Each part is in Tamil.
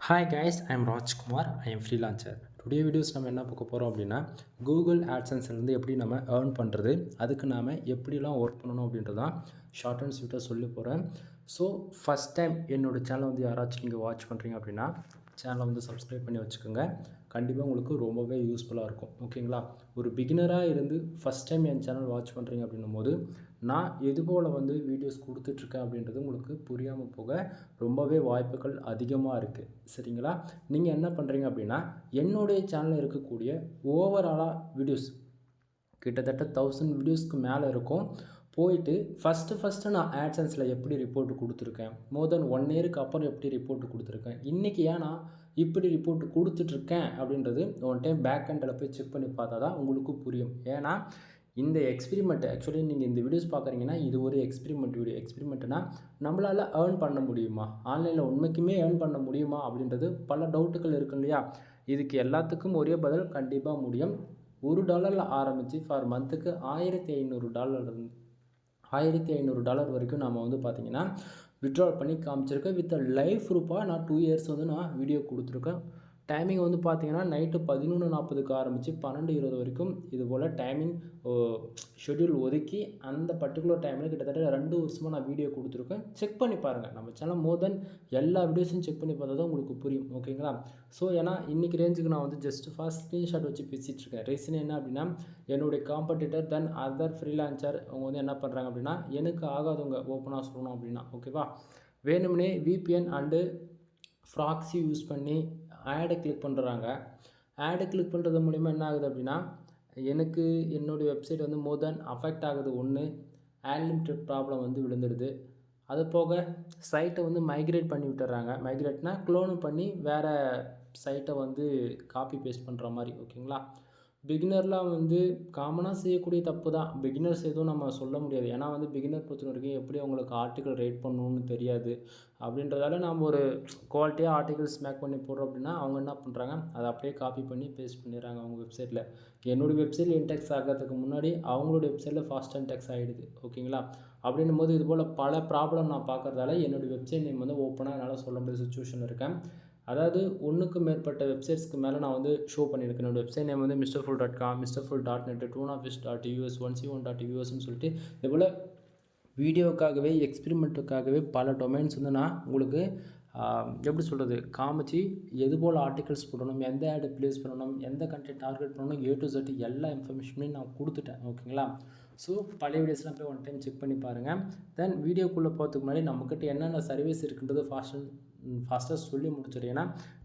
Hi guys, I am Rajkumar. I am freelancer. Today videos நம்ம என்ன பார்க்க போகிறோம் அப்படின்னா, கூகுள் ஆட்சன்ஸ்லேருந்து எப்படி நம்ம ஏர்ன் பண்ணுறது, அதுக்கு நாம் எப்படிலாம் ஒர்க் பண்ணணும் அப்படின்றது தான் ஷார்ட் அண்ட் ஸ்வீட்டாக சொல்ல போகிறேன். ஸோ ஃபஸ்ட் டைம் என்னோடய சேனல் வந்து யாராச்சும் நீங்கள் வாட்ச் பண்ணுறீங்க அப்படின்னா, சேனலை வந்து சப்ஸ்கிரைப் பண்ணி வச்சுக்கோங்க. கண்டிப்பாக உங்களுக்கு ரொம்பவே யூஸ்ஃபுல்லாக இருக்கும். ஓகேங்களா? ஒரு பிகினராக இருந்து ஃபஸ்ட் டைம் என் சேனல் வாட்ச் பண்ணுறீங்க அப்படின்னும் போது, நான் எதுபோல் வந்து வீடியோஸ் கொடுத்துட்ருக்கேன் அப்படின்றது உங்களுக்கு புரியாமல் போக ரொம்பவே வாய்ப்புகள் அதிகமாக இருக்குது. சரிங்களா? நீங்கள் என்ன பண்ணுறீங்க அப்படின்னா, என்னுடைய சேனலில் இருக்கக்கூடிய ஓவராலாக வீடியோஸ் கிட்டத்தட்ட 1000 வீடியோஸ்க்கு மேலே இருக்கும். போயிட்டு ஃபஸ்ட்டு நான் ஆட்சன்ஸில் எப்படி ரிப்போர்ட் கொடுத்துருக்கேன், மோர் தென் 1 இயருக்கு அப்புறம் எப்படி ரிப்போர்ட் கொடுத்துருக்கேன், இன்றைக்கி ஏன் நான் இப்படி ரிப்போர்ட் கொடுத்துட்ருக்கேன் அப்படின்றது ஒன் டைம் பேக் எண்டில் போய் செக் பண்ணி பார்த்தா தான் உங்களுக்கு புரியும். ஏன்னா இந்த எக்ஸ்பிரிமெண்ட் ஆக்சுவலி நீங்கள் இந்த வீடியோஸ் பார்க்குறீங்கன்னா, இது ஒரு எக்ஸ்பிரிமெண்ட் வீடியோ. எக்ஸ்பிரிமெண்ட்னா நம்மளால் ஏர்ன் பண்ண முடியுமா, ஆன்லைனில் உண்மைக்குமே ஏர்ன் பண்ண முடியுமா அப்படின்றது பல டவுட்டுகள் இருக்கும் இல்லையா? இதுக்கு எல்லாத்துக்கும் ஒரே பதில் கண்டிப்பாக முடியும். $1 ஆரம்பித்து ஃபார் மந்த்துக்கு $1500 $1500 வரைக்கும் நம்ம வந்து பார்த்திங்கன்னா வித்ட்ரால் பண்ணி காமிச்சிருக்கேன். வித் லைவ் ப்ரூஃபாக நான் 2 இயர்ஸ் வந்து நான் வீடியோ கொடுத்துருக்கேன். டைமிங் வந்து பார்த்திங்கன்னா நைட்டு 11:40க்கு ஆரம்பித்து 12:20 வரைக்கும் இது போல் டைமிங் ஷெட்யூல் ஒதுக்கி அந்த பர்டிகுலர் டைமில் கிட்டத்தட்ட 2 வருஷமாக நான் வீடியோ கொடுத்துருக்கேன். செக் பண்ணி பாருங்கள். நம்ம சேனல் மோர் தென் எல்லா வீடியோஸும் செக் பண்ணி பார்த்தா தான் உங்களுக்கு புரியும். ஓகேங்களா? ஸோ ஏன்னா இன்றைக்கி ரேஞ்சுக்கு நான் வந்து ஜஸ்ட் ஃபாஸ்ட் ஸ்க்ரீன்ஷாட் வச்சு பேசிகிட்ருக்கேன். ரீசன் என்ன அப்படின்னா, என்னுடைய காம்படிட்டர் தென் அதர் ஃப்ரீலான்சர் அவங்க வந்து என்ன பண்ணுறாங்க அப்படின்னா, எனக்கு ஆகாதவங்க ஓப்பனாக சொல்லணும் அப்படின்னா, ஓகேவா, வேணும்னே விபிஎன் அண்டு ப்ராக்ஸி யூஸ் பண்ணி ஆடை கிளிக் பண்ணுறாங்க. ஆடை கிளிக் பண்ணுறது மூலிமா என்ன ஆகுது அப்படின்னா, எனக்கு என்னுடைய வெப்சைட் வந்து மோர் தென் அஃபெக்ட் ஆகுது. ஒன்று, அன்லிமிட்டட் ப்ராப்ளம் வந்து விழுந்துடுது. அது போக சைட்டை வந்து மைக்ரேட் பண்ணி விட்டுறாங்க. மைக்ரேட்னா க்ளோன் பண்ணி வேறு சைட்டை வந்து காப்பி பேஸ்ட் பண்ணுற மாதிரி. ஓகேங்களா? பிகினர்லாம் வந்து காமனாக செய்யக்கூடிய தப்பு தான். பிகினர்ஸ் எதுவும் நம்ம சொல்ல முடியாது. ஏன்னா வந்து பிகினர் பொறுத்த வரைக்கும் எப்படி அவங்களுக்கு ஆர்டிக்கல் ரைட் பண்ணணும்னு தெரியாது. அப்படின்றதால நம்ம ஒரு குவாலிட்டியாக ஆர்டிகல்ஸ் மேக் பண்ணி போடுறோம் அப்படின்னா, அவங்க என்ன பண்ணுறாங்க, அதை அப்படியே காப்பி பண்ணி பேஸ்ட் பண்ணிடுறாங்க அவங்க வெப்சைட்டில். என்னோடய வெப்சைட்டில் இன்டெக்ஸ் ஆகிறதுக்கு முன்னாடி அவங்களோட வெப்சைட்டில் ஃபாஸ்ட் இன்டெக்ஸ் ஆகிடுது. ஓகேங்களா? அப்படின்னும் போது இது போல் பல ப்ராப்ளம் நான் பார்க்குறதால என்னோடய வெப்சைட் நேம் வந்து ஓப்பனாக என்னால் சொல்ல முடியாத சுச்சுவேஷனில் இருக்கேன். அதாவது 1க்கு மேற்பட்ட வெப்சைட்ஸ்க்கு மேலே நான் வந்து ஷோ பண்ணியிருக்கேன். என்னோடய வெப்சைட் நேம் வந்து mrfull.com, mrfull.net, toonoffice.us, 1c1.us சொல்லிட்டு இதுபோல் வீடியோக்காகவே எக்ஸ்பிரிமெண்ட்டுக்காகவே பல டொமைன்ஸ் வந்து நான் உங்களுக்கு எப்படி சொல்கிறது காமிச்சு எது போல் ஆர்டிகல்ஸ் போடணும், எந்த ஆடு ப்ளேஸ் பண்ணணும், எந்த கண்டென்ட் டார்கெட் பண்ணணும், A to Z எல்லா இன்ஃபர்மேஷனுமே நான் கொடுத்துட்டேன். ஓகேங்களா? ஸோ பழைய வீடியோஸ்லாம் போய் ஒன் டைம் செக் பண்ணி பாருங்கள். தென் வீடியோக்குள்ளே போகிறதுக்கு முன்னாடி நம்மக்கிட்ட என்னென்ன சர்வீஸ் இருக்குன்றது ஃபாஸ்ட்டாக சொல்லி முடிச்சிடும். ஏன்னா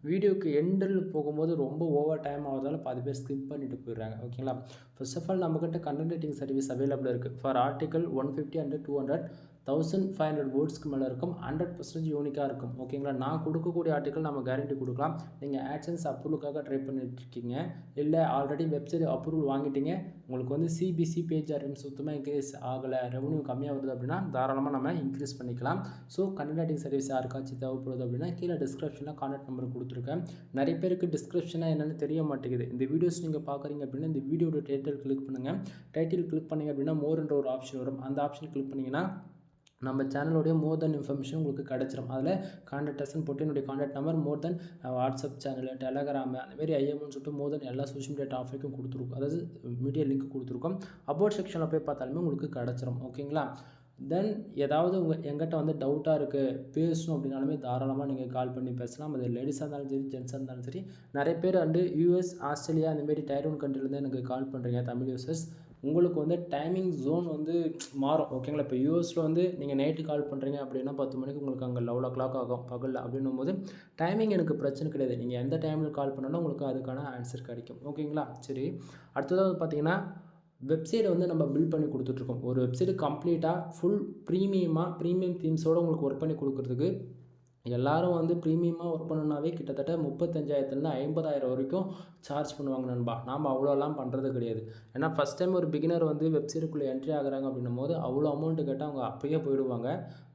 வீடியோக்கு எண்டில் போகும்போது ரொம்ப ஓவர் டைம் ஆகிறதால பாதி பேர் ஸ்கிப் பண்ணிட்டு போயிடுறாங்க. ஓகேங்களா? ஃபர்ஸ்ட் ஆஃப் ஆல் நம்மக்கிட்ட கண்டென்ட் ரைட்டிங் சர்வீஸ் அவைலபிள் இருக்குது. ஃபார் ஆர்டிக்கல் 150 and 200 1500 வேர்ட்ஸ்க்கு மேலே இருக்கும். 100% யூனிக்காக இருக்கும். ஓகேங்களா? நான் கொடுக்கக்கூடிய ஆர்டிக்கல் நம்ம கேரண்டி கொடுக்கலாம். நீங்கள் ஆட்சன்ஸ் அப்ரூவலுக்காக ட்ரை பண்ணிட்டுருக்கீங்க, இல்லை ஆல்ரெடி வெப்சைட் அப்ரூவல் வாங்கிட்டீங்க, உங்களுக்கு வந்து சிபிசி பேஜ் ஆர்எம் சுத்தமாக இன்க்ரீஸ் ஆகலை, ரெவன்யூ கம்மியாக வருது அப்படின்னா தாராளமாக நம்ம இன்க்ரீஸ் பண்ணிக்கலாம். ஸோ கண்டென்ட் ரைட்டிங் சர்வீஸ் யாருக்காச்சும் தேவைப்படுது அப்படின்னா கீழே டிஸ்கிரிப்ஷனில் கான்டாக்ட் நம்பர் கொடுத்துருக்கேன். நிறைய பேருக்கு டிஸ்கிரிப்ஷனாக என்னென்னு தெரிய மாட்டேங்குது. இந்த வீடியோஸ் நீங்கள் பார்க்குறீங்க அப்படின்னா இந்த வீடியோட டைட்டில் கிளிக் பண்ணுங்கள். டைட்டில் கிளிக் பண்ணிங்க அப்படின்னா மோர்ன்ற ஒரு ஆப்ஷன் வரும். அந்த ஆப்ஷன் கிளிக் பண்ணிங்கன்னா நம்ம சேனலோடைய மோர் தென் இன்ஃபர்மேஷன் உங்களுக்கு கிடச்சிரும். அதில் கான்டாக்டர்ஸ்ன்னு போட்டு என்னுடைய கான்டாக்ட் நம்பர், மோர் தென் வாட்ஸ்அப் சேனல், டெலகிராமு, அந்தமாரி ஐஎம்னு சொல்லிட்டு மோர் தென் எல்லா சோஷியல் மீடியா டாப்பிக்கும் கொடுத்துருக்கோம். அதாவது மீடியா லிங்க் கொடுத்துருக்கோம். அபவுட் செக்ஷனில் போய் பார்த்தாலுமே உங்களுக்கு கிடச்சிரும். ஓகேங்களா? தென் ஏதாவது எங்கிட்ட வந்து டவுட்டாக இருக்குது பேசணும் அப்படின்னாலுமே தாராளமாக நீங்கள் கால் பண்ணி பேசலாம். அது லேடிஸாக இருந்தாலும் சரி, ஜென்ஸாக இருந்தாலும் சரி. நிறைய பேர் வந்து யூஎஸ், ஆஸ்திரேலியா அந்தமாரி Tier 1 கண்ட்ரிலேருந்து எனக்கு கால் பண்ணுறீங்க தமிழ் யூசர்ஸ். உங்களுக்கு வந்து டைமிங் ஜோன் வந்து மாறும். ஓகேங்களா? இப்போ யூஎஸில் வந்து நீங்கள் நைட்டு கால் பண்ணுறீங்க அப்படின்னா 10 மணிக்கு உங்களுக்கு அங்கே 11 o'clock ஆகும் பகலில். அப்படின்னும் போது டைமிங் எனக்கு பிரச்சனை கிடையாது. நீங்கள் எந்த டைமில் கால் பண்ணாலும் உங்களுக்கு அதுக்கான ஆன்சர் கிடைக்கும். ஓகேங்களா? சரி, அடுத்ததாக பார்த்தீங்கன்னா வெப்சைட்டை வந்து நம்ம பில்ட் பண்ணி கொடுத்துட்ருக்கோம். ஒரு வெப்சைட்டு கம்ப்ளீட்டாக ஃபுல் ப்ரீமியம் தீம்ஸோடு உங்களுக்கு ஒர்க் பண்ணி கொடுக்குறதுக்கு எல்லோரும் வந்து ப்ரீமியமாக ஒர்க் பண்ணணுன்னாவே கிட்டத்தட்ட 35,000 50,000 வரைக்கும் சார்ஜ் பண்ணுவாங்க நண்பா. நாம் அவ்வளோலாம் பண்ணுறது கிடையாது. ஏன்னா ஃபஸ்ட் டைம் ஒரு பிகினர் வந்து வெப்சைட்டுக்குள்ளே என்ட்ரி ஆகுறாங்க அப்படின்னும் போது அவ்வளோ அமௌண்ட்டு கேட்டால் அவங்க அப்போயே போயிடுவாங்க.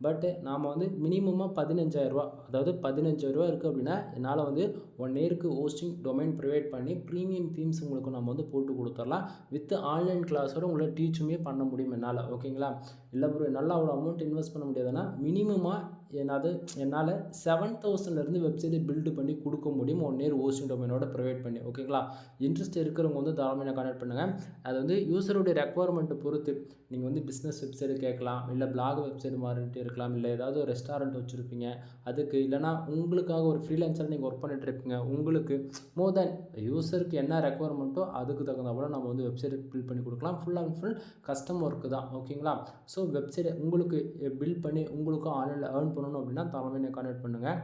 பட் நாம் வந்து மினிமமாக 15,000, அதாவது 15,000 இருக்குது அப்படின்னா என்னால் வந்து 1 இயருக்கு ஹோஸ்டிங் டொமைன் ப்ரொவைட் பண்ணி ப்ரீமியம் தீம்ஸ் உங்களுக்கு நம்ம வந்து போட்டு கொடுத்துடலாம். வித் ஆன்லைன் கிளாஸோடு உங்களை டீச்சுமே பண்ண முடியும் என்னால். ஓகேங்களா? இல்லை ப்ரோ என்னால் அவ்வளோ அமௌண்ட் இன்வெஸ்ட் பண்ண முடியாதுன்னா மினிமமாக என்னால் 7000லேருந்து வெப்சைட்டை பில்டு பண்ணி கொடுக்க முடியும் 1 இயர் ஹோஸ்டிங் டொமைனோட ப்ரொவைட் பண்ணி. ஓகேங்களா? இன்ட்ரெஸ்ட் இருக்கிறவங்க வந்து தாராளமாக கான்டாக்ட் பண்ணுங்கள். அது வந்து யூசருடைய ரெக்குவயர்மெண்ட்டை பொறுத்து நீங்கள் வந்து பிஸ்னஸ் வெப்சைட் கேட்கலாம், இல்லை பிளாக் வெப்சைட் மாதிரிட்டு இருக்கலாம், இல்லை ஏதாவது ஒரு ரெஸ்டாரண்ட் வச்சுருப்பீங்க அதுக்கு, இல்லைனா உங்களுக்காக ஒரு ஃப்ரீலான்சர் நீங்கள் ஒர்க் பண்ணிட்டு இருப்பீங்க, உங்களுக்கு மோர் தென் யூசருக்கு என்ன ரெக்குவயர்மெண்ட்டோ அதுக்கு தகுந்த போல் நம்ம வந்து வெப்சைட் பில்ட் பண்ணி கொடுக்கலாம். Full and full custom work தான். ஓகேங்களா? ஸோ வெப்சைட்டை உங்களுக்கு பில்ட் பண்ணி உங்களுக்கும் ஆன்லைனில் ஏர்ன் பண்ணணும் அப்படின்னா தாராளமாக கான்டாக்ட் பண்ணுங்கள்.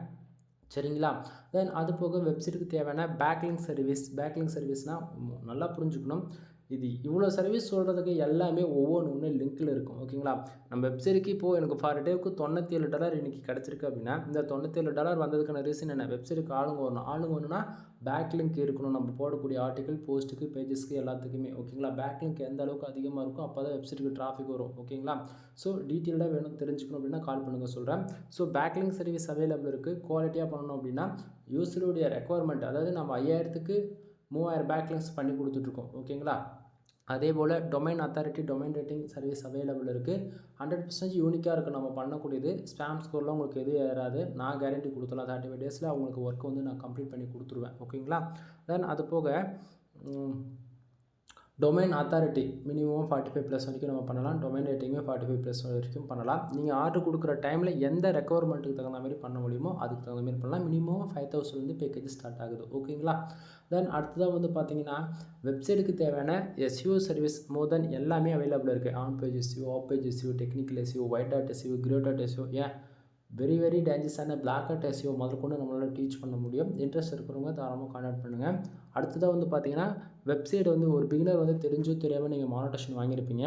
சரிங்களா? தென் அது போக வெப்சைட்டுக்கு தேவையான பேக்லிங்க் சர்வீஸ்னால் நல்லா புரிஞ்சுக்கணும். இது இவ்வளோ சர்வீஸ் சொல்கிறதுக்கு எல்லாமே ஒவ்வொன்று லிங்க்கில் இருக்கும். ஓகேங்களா? நம்ம வெப்சைட்டுக்கு இப்போது எனக்கு ஃபார் டேவுக்கு $97 இன்றைக்கி கிடச்சிருக்கு அப்படின்னா, இந்த $97 வந்ததுக்கான ரீசன் என்ன? வெப்சைட்டுக்கு ஆளுங்க வரணும்னா பேக்லிங்க் இருக்கணும். நம்ம போடக்கூடிய ஆர்டிக்கல், போஸ்ட்டுக்கு, பேஜஸ்க்கு எல்லாத்துக்குமே. ஓகேங்களா? பேக்லிங்க் எந்த அளவுக்கு அதிகமாக இருக்கும் அப்போ தான் வெப்சைட்டுக்கு டிராஃபிக் வரும். ஓகேங்களா? ஸோ டீட்டெயில்டாக வேணும் தெரிஞ்சுக்கணும் அப்படின்னா கால் பண்ணுங்கள் சொல்கிறேன். ஸோ பேக்லிங்க் சர்வீஸ் அவைலபிள் இருக்குது. குவாலிட்டியாக பண்ணணும் அப்படின்னா யூசருடைய ரெக்குவயர்மெண்ட், அதாவது நம்ம 5000க்கு 3000 பேக்லிங்க்ஸ் பண்ணி கொடுத்துட்ருக்கோம். ஓகேங்களா? அதே போல் domain authority, domain rating service available இருக்குது. 100% யூனிக்காக இருக்குது நம்ம பண்ணக்கூடியது. ஸ்பேம் ஸ்கோர்லாம் உங்களுக்கு எதுவும் ஏறாது. நான் கேரண்டி கொடுத்துலாம் 35 டேஸில் அவங்களுக்கு ஒர்க் வந்து நான் கம்ப்ளீட் பண்ணி கொடுத்துருவேன். ஓகேங்களா? தென் அது போக டொமைன் அத்தாரிட்டி மினிமம் 45+ வரைக்கும் நம்ம பண்ணலாம். டொமைன் ரேட்டிங்குமே 45+ வரைக்கும் பண்ணலாம். நீங்கள் ஆர்டர் கொடுக்குற டைமில் எந்த ரெக்குவயர்மெண்ட்டுக்கு தகுந்த மாதிரி பண்ண முடியுமோ அதுக்கு தகுந்த மாதிரி பண்ணலாம். மினிமம் 5000 பேக்கேஜ் ஸ்டார்ட் ஆகுது. ஓகேங்களா? தென் அடுத்ததாக வந்து பார்த்தீங்கன்னா வெப்சைட்டுக்கு தேவையான SEO சர்வீஸ் மோர் தென் எல்லாமே அவைலபிள் இருக்குது. On page SEO, off page SEO, technical SEO, white hat SEO, grey hat SEO, very டேஞ்சரஸான பிளாக் அவுட் SEO முதற்கொண்டு நம்மளால் டீச் பண்ண முடியும். இன்ட்ரெஸ்ட் இருக்கிறவங்க தாராளமாக கான்டாக்ட் பண்ணுங்கள். அடுத்ததாக வந்து பார்த்தீங்கன்னா வெப்சைட் வந்து ஒரு பிகினர் வந்து தெரிஞ்சோ தெரியாமல் நீங்கள் மானிட்டேஷன் வாங்கியிருப்பீங்க.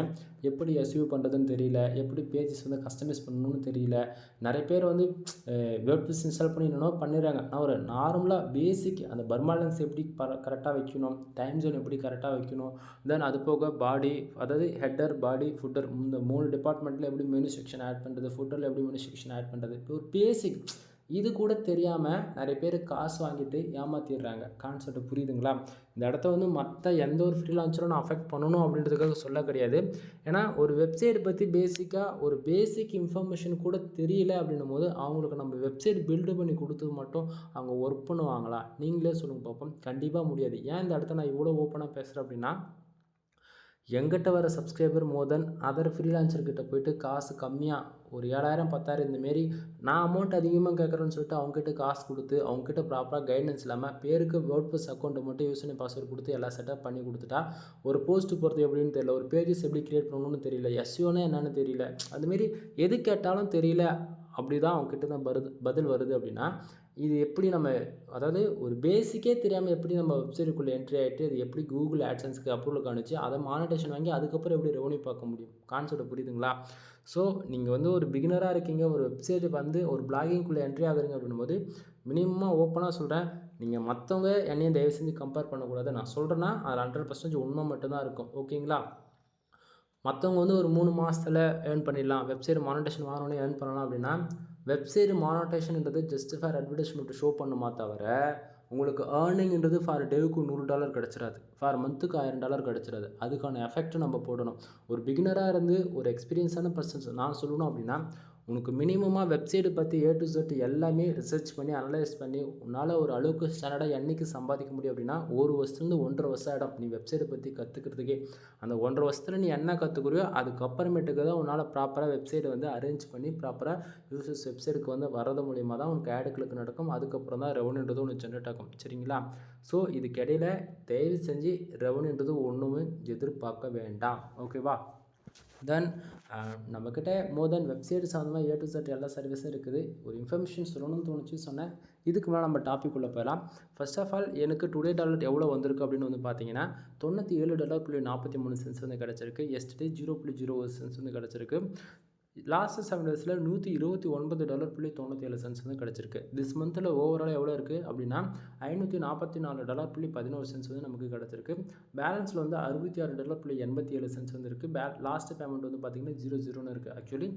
எப்படி SEO பண்ணுறதுன்னு தெரியல, எப்படி பேஜஸ் வந்து கஸ்டமைஸ் பண்ணணும்னு தெரியல. நிறைய பேர் வந்து வேர்ட்ப்ரெஸ் இன்ஸ்டால் பண்ணி என்னென்னோ பண்ணிடுறாங்க. நான் ஒரு நார்மலாக பேசிக் அந்த பர்மாலன்ஸ் எப்படி கரெக்டாக வைக்கணும், டைம் ஜோன் எப்படி கரெக்டாக வைக்கணும், தென் அது போக பாடி, அதாவது ஹெட்டர், பாடி, ஃபுட்டர், இந்த 3 டிபார்ட்மெண்ட்டில் எப்படி மெனு செக்ஷன் ஆட் பண்ணுறது, ஃபுட்டரில் எப்படி மெனு செக்ஷன் ஆட் பண்ணுறது, ஒரு பேசிக் இது கூட தெரியாமல் நிறைய பேர் காசு வாங்கிட்டு ஏமாற்றிடுறாங்க. கான்செப்ட் புரியுதுங்களா? இந்த இடத்த வந்து மற்ற எந்த ஒரு ஃப்ரீலான்சரும் நான் அஃபெக்ட் பண்ணணும் அப்படின்றதுக்காக சொல்ல கிடையாது. ஏன்னா ஒரு வெப்சைட் பற்றி ஒரு பேசிக் இன்ஃபர்மேஷன் கூட தெரியல அப்படின்னும் போது அவங்களுக்கு நம்ம வெப்சைட் பில்டு பண்ணி கொடுத்தது மட்டும் அவங்க ஒர்க் பண்ணுவாங்களா? நீங்களே சொல்லுங்கள் பார்ப்போம். கண்டிப்பாக முடியாது. ஏன் இந்த இடத்த நான் இவ்வளோ ஓப்பனாக பேசுகிறேன் அப்படின்னா, எங்கிட்ட வர சப்ஸ்கிரைபர் மோர் தென் அதர் ஃப்ரீலான்சர்கிட்ட போய்ட்டு காசு கம்மியாக ஒரு 7000 10,000 இந்தமாரி நான் அமௌண்ட் அதிகமாக கேட்குறேன்னு சொல்லிட்டு அவங்ககிட்ட காசு கொடுத்து அவங்ககிட்ட ப்ராப்பராக கைடன்ஸ் இல்லாமல் பேருக்கு வேர்ட்ப்ரெஸ் அக்கௌண்ட்டை மட்டும் யூஸ் பண்ணி பாஸ்வேர்டு கொடுத்து எல்லாம் செட்டப் பண்ணி கொடுத்துட்டா ஒரு போஸ்ட்டு போகிறது எப்படின்னு தெரியல, ஒரு பேஜஸ் எப்படி க்ரியேட் பண்ணணும்னு தெரியல, SEOனா என்னென்னு தெரியல, அதுமாரி எது கேட்டாலும் தெரியல. அப்படி தான் அவங்ககிட்ட தான் பதில் வருது அப்படின்னா இது எப்படி நம்ம, அதாவது ஒரு பேசிக்கே தெரியாமல் எப்படி நம்ம வெப்சைட்டுக்குள்ளே என்ட்ரி ஆகிட்டு அது எப்படி கூகுள் ஆட்சன்ஸ்க்கு அப்ரூவல் காணிச்சு அதை மானிட்டேஷன் வாங்கி அதுக்கப்புறம் எப்படி ரெவன்யூ பார்க்க முடியும்? கான்செப்ட் புரியுதுங்களா? ஸோ நீங்கள் வந்து ஒரு பிகினராக இருக்கீங்க, ஒரு வெப்சைட்டு வந்து ஒரு பிளாகிங்குள்ளே என்ட்ரி ஆகுறீங்க அப்படின்போது மினிமமாக ஓப்பனாக சொல்கிறேன், நீங்கள் மற்றவங்க என்னையும் தயவு செஞ்சு கம்பேர் பண்ணக்கூடாது. நான் சொல்கிறேன்னா அது 100% உண்மை மட்டும்தான் இருக்கும். ஓகேங்களா? மற்றவங்க வந்து ஒரு 3 மாதத்தில் ஏர்ன் பண்ணிடலாம், வெப்சைட் மானிட்டேஷன் வாங்கினோன்னே ஏர்ன் பண்ணலாம் அப்படின்னா, வெப்சைட் மானிட்டேஷன்ன்றது ஜஸ்ட் ஃபார் அட்வர்டைஸ்மெண்ட் ஷோ பண்ணுமா தவிர உங்களுக்கு ஏர்னிங்கிறது ஃபார் டேவுக்கு $100 கிடச்சிடாது, ஃபார் மந்த்துக்கு $1000 கிடச்சிடாது. அதுக்கான எஃபெக்ட் நம்ம போடணும். ஒரு பிகினராக இருந்து ஒரு எக்ஸ்பீரியன்ஸான பர்சன்ஸ் நான் சொல்லணும் அப்படின்னா உனக்கு மினிமமாக வெப்சைட்டை பற்றி A to Z எல்லாமே ரிசர்ச் பண்ணி அனலைஸ் பண்ணி உன்னால் ஒரு அளவுக்கு ஸ்டாண்டர்டாக என்றைக்கு சம்பாதிக்க முடியும் அப்படின்னா 1 வருஷத்துலேருந்து 1.5 வருஷம் ஆகிடும் நீ வெப்சைட்டை பற்றி கற்றுக்கிறதுக்கே. அந்த 1.5 வருஷத்தில் நீ என்ன கற்றுக்குறியோ அதுக்கப்புறமேட்டுக்கு தான் உன்னால் ப்ராப்பராக வெப்சைட்டை வந்து அரேஞ்ச் பண்ணி ப்ராப்பராக யூசர்ஸ் வெப்சைட்டுக்கு வந்து வரது மூலிமா தான் உனக்கு ஆட் கிளிக் நடக்கும். அதுக்கப்புறம் தான் ரெவன்யூன்றது ஒன்று ஜென்ரேட் ஆகும். சரிங்களா? ஸோ இதுக்கிடையில் தயவு செஞ்சு ரெவன்யூன்றது ஒன்றுமே எதிர்பார்க்க வேண்டாம். ஓகேவா? தென் நம்மக்கிட்ட மோர் தென் வெப்சைட் சம்மந்தமாக A to Z எல்லா சர்வீஸும் இருக்குது. ஒரு இன்ஃபர்மேஷன் சொல்லணும்னு தோணுச்சு சொன்னேன். இதுக்கு மேலே நம்ம டாபிக் உள்ள போயிடலாம். ஃபர்ஸ்ட் ஆஃப் ஆல் எனக்கு டுடே டாலர் எவ்வளோ வந்திருக்கு அப்படின்னு வந்து பார்த்தீங்கன்னா $97.43 வந்து கிடச்சிருக்கு. எஸ்டே 0.01 சென்ஸ் வந்து கிடச்சிருக்கு. லாஸ்ட் 7 டேஸில் $129.97 வந்து கிடச்சிருக்கு. திஸ் மந்தில் ஓவரால் எவ்வளோ இருக்குது அப்படின்னா $544.11 வந்து நமக்கு கிடச்சிருக்கு. பேலன்ஸில் வந்து $66.87 வந்து இருக்குது. லாஸ்ட் பேமெண்ட் வந்து பார்த்திங்கன்னா 00ன்னு இருக்குது. ஆக்சுவலி